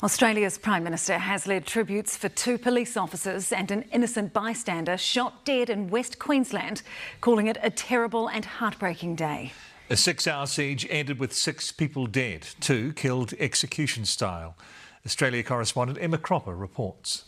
Australia's Prime Minister has led tributes for 2 police officers and an innocent bystander shot dead in West Queensland, calling it a terrible and heartbreaking day. A 6-hour siege ended with 6 people dead, 2 killed execution style. Australia correspondent Emma Cropper reports.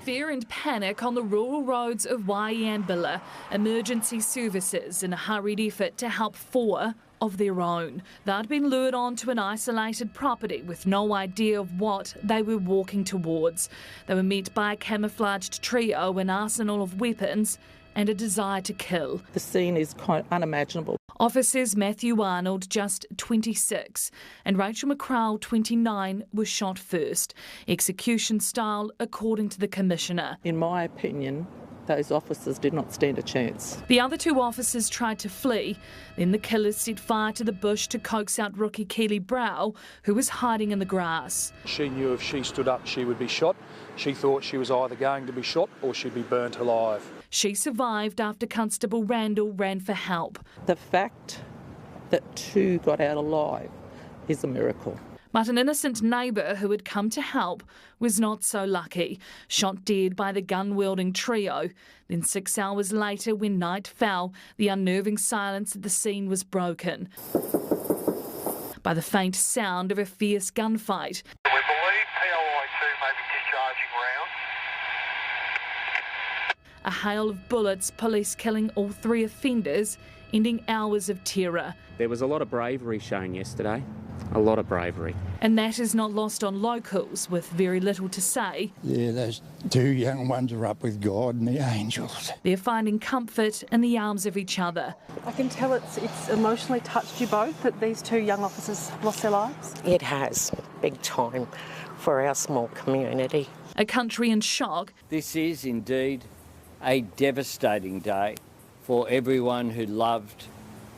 Fear and panic on the rural roads of Wyambilla. Emergency services in a hurried effort to help 4 of their own. They'd been lured onto an isolated property with no idea of what they were walking towards. They were met by a camouflaged trio, an arsenal of weapons and a desire to kill. The scene is quite unimaginable. Officers Matthew Arnold, just 26, and Rachel McCrowell, 29, were shot first, execution style, according to the Commissioner. In my opinion, those officers did not stand a chance. The other 2 officers tried to flee. Then the killers set fire to the bush to coax out rookie Keely Brow, who was hiding in the grass. She knew if she stood up, she would be shot. She thought she was either going to be shot or she'd be burnt alive. She survived after Constable Randall ran for help. The fact that 2 got out alive is a miracle. But an innocent neighbour who had come to help was not so lucky, shot dead by the gun-wielding trio. Then 6 hours later, when night fell, the unnerving silence at the scene was broken by the faint sound of a fierce gunfight. We believe POI2 may be discharging rounds. A hail of bullets, police killing all 3 offenders, ending hours of terror. There was a lot of bravery shown yesterday, a lot of bravery. And that is not lost on locals, with very little to say. Yeah, those 2 young ones are up with God and the angels. They're finding comfort in the arms of each other. I can tell it's emotionally touched you both that these 2 young officers lost their lives. It has, big time, for our small community. A country in shock. This is indeed a devastating day for everyone who loved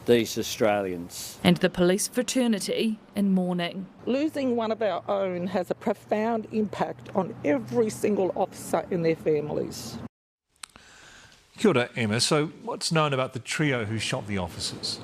these Australians. And the police fraternity in mourning. Losing one of our own has a profound impact on every single officer and their families. Kia ora, Emma. So what's known about the trio who shot the officers?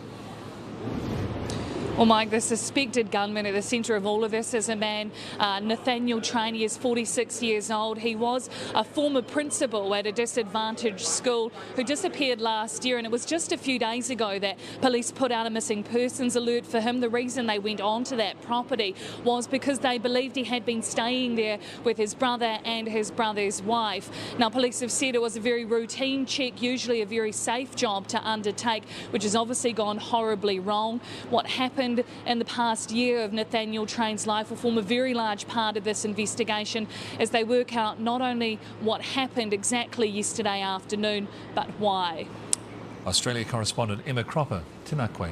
Well, Mike, the suspected gunman at the centre of all of this is a man, Nathaniel Train. He is 46 years old. He was a former principal at a disadvantaged school who disappeared last year, and it was just a few days ago that police put out a missing persons alert for him. The reason they went onto that property was because they believed he had been staying there with his brother and his brother's wife. Now, police have said it was a very routine check, usually a very safe job to undertake, which has obviously gone horribly wrong. What happened in the past year of Nathaniel Train's life will form a very large part of this investigation as they work out not only what happened exactly yesterday afternoon, but why. Australia correspondent Emma Cropper, tēnā koe.